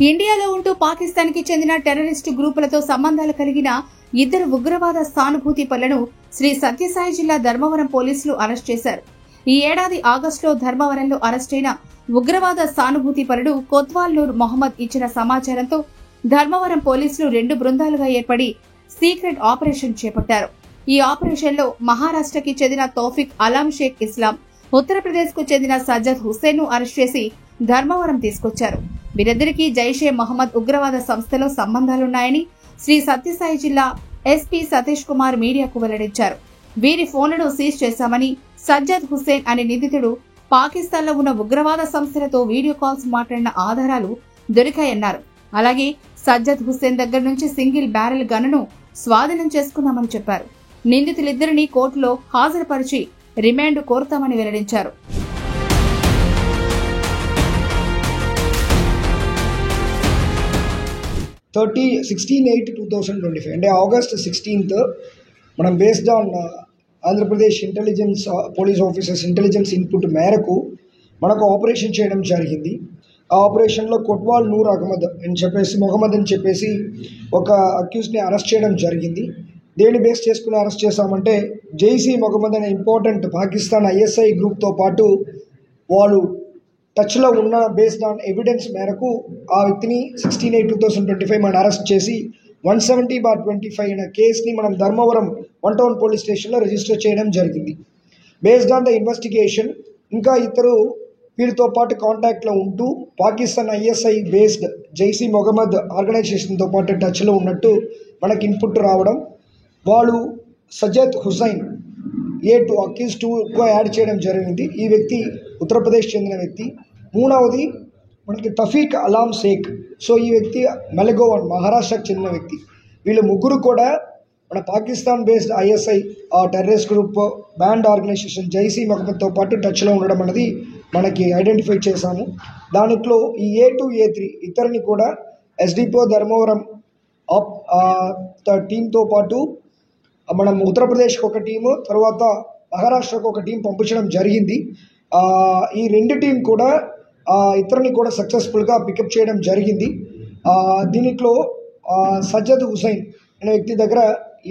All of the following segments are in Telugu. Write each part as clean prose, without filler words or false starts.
ఇండియాలో ఉంటూ పాకిస్తాన్కి చెందిన టెర్రరిస్టు గ్రూపులతో సంబంధాలు కలిగిన ఇద్దరు ఉగ్రవాద సానుభూతి పరులను శ్రీ సత్యసాయి జిల్లా ధర్మవరం పోలీసులు అరెస్ట్ చేశారు. ఈ ఏడాది ఆగస్టులో ధర్మవరంలో అరెస్టైన ఉగ్రవాద సానుభూతి పరుడు కొత్వాల్ నూర్ మొహమ్మద్ ఇచ్చిన సమాచారంతో ధర్మవరం పోలీసులు 2 బృందాలుగా ఏర్పడి సీక్రెట్ ఆపరేషన్ చేపట్టారు. ఈ ఆపరేషన్లో మహారాష్ట్రకి చెందిన తౌఫిక్ అలాం షేక్ ఇస్లాం, ఉత్తరప్రదేశ్ కు చెందిన సజ్జద్ హుస్సేన్ ను అరెస్ట్ చేసి ధర్మవరం తీసుకొచ్చారు. వీరిద్దరికీ జైషే మహమ్మద్ ఉగ్రవాద సంస్థలో సంబంధాలున్నాయని శ్రీ సత్యసాయి జిల్లా ఎస్పీ సతీష్ కుమార్ మీడియాకు వెల్లడించారు. వీరి ఫోన్లను సీజ్ చేశామని, సజ్జద్ హుస్సేన్ అనే నిందితుడు పాకిస్తాన్లో ఉన్న ఉగ్రవాద సంస్థలతో వీడియో కాల్స్ మాట్లాడిన ఆధారాలు దొరికాయన్నారు. అలాగే సజ్జద్ హుస్సేన్ దగ్గర నుంచి సింగిల్ బ్యారెల్ గన్ను స్వాధీనం చేసుకున్నామని చెప్పారు. నిందితులిద్దరినీ కోర్టులో హాజరుపరిచి రిమాండ్ కోరుతామని వెల్లడించారు. అంటే ఆగస్ట్ 16th మనం based on Andhra Pradesh intelligence police officers intelligence input మేరకు మనకు ఆపరేషన్ చేయడం జరిగింది. ఆ ఆపరేషన్లో కొత్వాల్ నూర్ మొహమ్మద్ అని చెప్పేసి ఒక అక్యూజ్ని అరెస్ట్ చేయడం జరిగింది. దేని బేస్ చేసుకుని అరెస్ట్ చేశామంటే జైషీ మొహమ్మద్ అనే ఇంపార్టెంట్ పాకిస్తాన్ ISI గ్రూప్తో పాటు వాళ్ళు టచ్లో ఉన్న బేస్డ్ ఆన్ ఎవిడెన్స్ మేరకు ఆ వ్యక్తిని 16/8/2025 మనం అరెస్ట్ చేసి 170/25 అనే కేసుని మనం ధర్మవరం 1 టౌన్ పోలీస్ స్టేషన్లో రిజిస్టర్ చేయడం జరిగింది. బేస్డ్ ఆన్ ద ఇన్వెస్టిగేషన్ ఇంకా ఇద్దరు వీరితో పాటు కాంటాక్ట్లో ఉంటూ పాకిస్తాన్ ISI బేస్డ్ జైషీ మొహమ్మద్ ఆర్గనైజేషన్తో పాటు టచ్లో ఉన్నట్టు మనకి ఇన్పుట్ రావడం, వాళ్ళు సజ్జద్ హుస్సేన్ A2 అక్యూజ్ 2గా యాడ్ చేయడం జరిగింది. ఈ వ్యక్తి ఉత్తరప్రదేశ్ చెందిన వ్యక్తి. మూడవది మనకి తఫీక్ అలాం షేక్. సో ఈ వ్యక్తి మెలగోవన్ మహారాష్ట్రకు చెందిన వ్యక్తి. వీళ్ళు ముగ్గురు కూడా మన Pakistan based ISI terrorist group band organisation Jaishe మొహమ్మద్తో పాటు టచ్లో ఉండడం అనేది మనకి ఐడెంటిఫై చేశాము. దాంట్లో ఈ A2 A3 ఇద్దరిని కూడా SDPO ధర్మవరం టీంతో పాటు మనం ఉత్తరప్రదేశ్కి ఒక టీము, తర్వాత మహారాష్ట్రకు ఒక టీం పంపించడం జరిగింది. ఈ 2 టీం కూడా ఇతరుని కూడా సక్సెస్ఫుల్గా పికప్ చేయడం జరిగింది. దీనిలో సజ్జద్ హుస్సేన్ అనే వ్యక్తి దగ్గర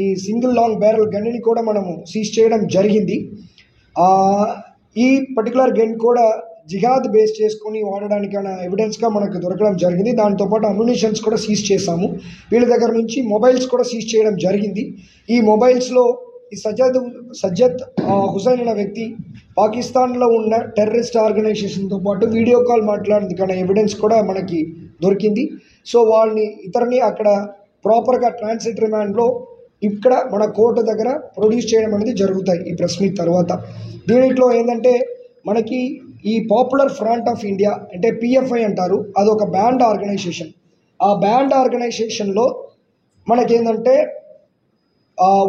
ఈ సింగిల్ లాంగ్ బ్యారెల్ గన్ని కూడా మనము సీజ్ చేయడం జరిగింది. ఈ పర్టికులర్ గన్ కూడా జిహాద్ బేస్ చేసుకొని వాడడానికైనా ఎవిడెన్స్గా మనకు దొరకడం జరిగింది. దాంతోపాటు అమ్యునిషన్స్ కూడా సీజ్ చేశాము. వీళ్ళ దగ్గర నుంచి మొబైల్స్ కూడా సీజ్ చేయడం జరిగింది. ఈ మొబైల్స్లో ఈ సజ్జద్ హుస్సేన్ అనే వ్యక్తి పాకిస్తాన్లో ఉన్న టెర్రరిస్ట్ ఆర్గనైజేషన్తో పాటు వీడియో కాల్ మాట్లాడేందుకు కానీ ఎవిడెన్స్ కూడా మనకి దొరికింది. సో ఇతరుని అక్కడ ప్రాపర్గా ట్రాన్సిట్ రిమాండ్లో ఇక్కడ మన కోర్టు దగ్గర ప్రొడ్యూస్ చేయడం అనేది జరుగుతాయి ఈ ప్రెస్ మీట్ తర్వాత. దీంట్లో ఏంటంటే మనకి ఈ పాపులర్ ఫ్రంట్ ఆఫ్ ఇండియా అంటే PFI అంటారు, అదొక బ్యాండ్ ఆర్గనైజేషన్. ఆ బ్యాండ్ ఆర్గనైజేషన్లో మనకేంటంటే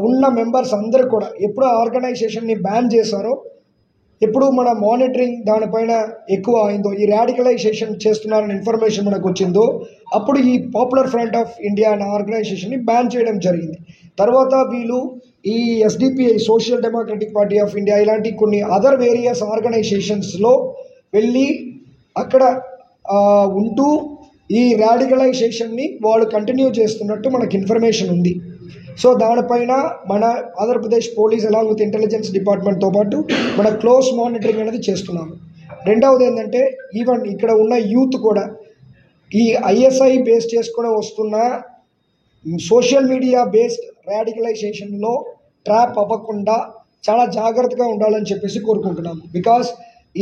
ఉన్న మెంబర్స్ అందరూ కూడా ఎప్పుడు ఆర్గనైజేషన్ని బ్యాన్ చేశారో, ఎప్పుడు మన మానిటరింగ్ దానిపైన ఎక్కువ అయిందో, ఈ రాడికలైజేషన్ చేస్తున్నారని ఇన్ఫర్మేషన్ మనకు వచ్చిందో, అప్పుడు ఈ పాపులర్ ఫ్రంట్ ఆఫ్ ఇండియా అనే ఆర్గనైజేషన్ని బ్యాన్ చేయడం జరిగింది. తర్వాత వీళ్ళు ఈ SDPI social democratic party of India ఇలాంటి కొన్ని అదర్ వేరియస్ ఆర్గనైజేషన్స్లో వెళ్ళి అక్కడ ఉంటూ ఈ రాడికలైజేషన్ని వాళ్ళు కంటిన్యూ చేస్తున్నట్టు మనకు ఇన్ఫర్మేషన్ ఉంది. సో దానిపైన మన Andhra Pradesh police along with intelligence డిపార్ట్మెంట్తో పాటు మన క్లోజ్ మానిటరింగ్ అనేది చేస్తున్నాము. రెండవది ఏంటంటే ఈవెన్ ఇక్కడ ఉన్న యూత్ కూడా ఈ ISI బేస్ చేసుకుని వస్తున్న సోషల్ మీడియా బేస్డ్ రాడికలైజేషన్లో ట్రాప్ అవ్వకుండా చాలా జాగ్రత్తగా ఉండాలని చెప్పేసి కోరుకుంటున్నాము. బికాస్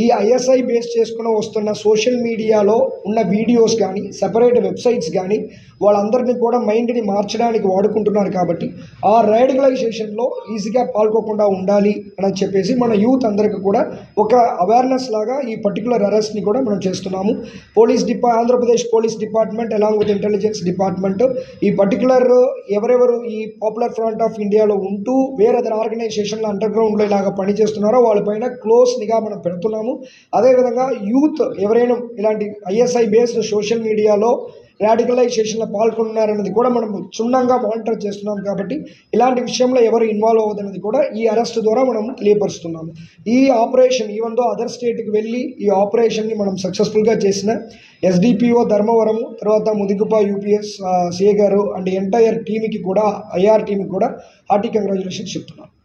ఈ ISI బేస్ చేసుకుని వస్తున్న సోషల్ మీడియాలో ఉన్న వీడియోస్ కానీ సెపరేట్ వెబ్సైట్స్ కానీ వాళ్ళందరినీ కూడా మైండ్ని మార్చడానికి వాడుకుంటున్నారు. కాబట్టి ఆ రాడికలైజేషన్లో ఈజీగా పాల్గొకుండా ఉండాలి అని చెప్పేసి మన యూత్ అందరికీ కూడా ఒక అవేర్నెస్ లాగా ఈ పర్టికులర్ అరెస్ట్ని కూడా మనం చేస్తున్నాము. Andhra Pradesh police department along with intelligence department ఈ పర్టికులర్ ఎవరెవరు ఈ పాపులర్ ఫ్రంట్ ఆఫ్ ఇండియాలో ఉంటూ వేరే ఆర్గనైజేషన్లో అండర్గ్రౌండ్లో ఇలాగ పనిచేస్తున్నారో వాళ్ళపైన క్లోజ్ నిఘా మనం పెడుతున్నాము. అదేవిధంగా యూత్ ఎవరైనా ఇలాంటి ISI బేస్డ్ సోషల్ మీడియాలో రాడికలైజేషన్లో పాల్గొన్నారన్నది కూడా మనం క్షుణ్ణంగా మానిటర్ చేస్తున్నాం. కాబట్టి ఇలాంటి విషయంలో ఎవరు ఇన్వాల్వ్ అవ్వదన్నది కూడా ఈ అరెస్ట్ ద్వారా మనం తెలియపరుస్తున్నాము. ఈ ఆపరేషన్ ఈవెందో అదర్ స్టేట్కి వెళ్ళి ఈ ఆపరేషన్ని మనం సక్సెస్ఫుల్గా చేసిన SDPO ధర్మవరము, తర్వాత ముదిగుప UPS సిఏ గారు అండ్ ఎంటైర్ టీమ్కి కూడా IR టీమ్కి కూడా హార్టీ కంగ్రాచులేషన్స్ చెప్తున్నాను.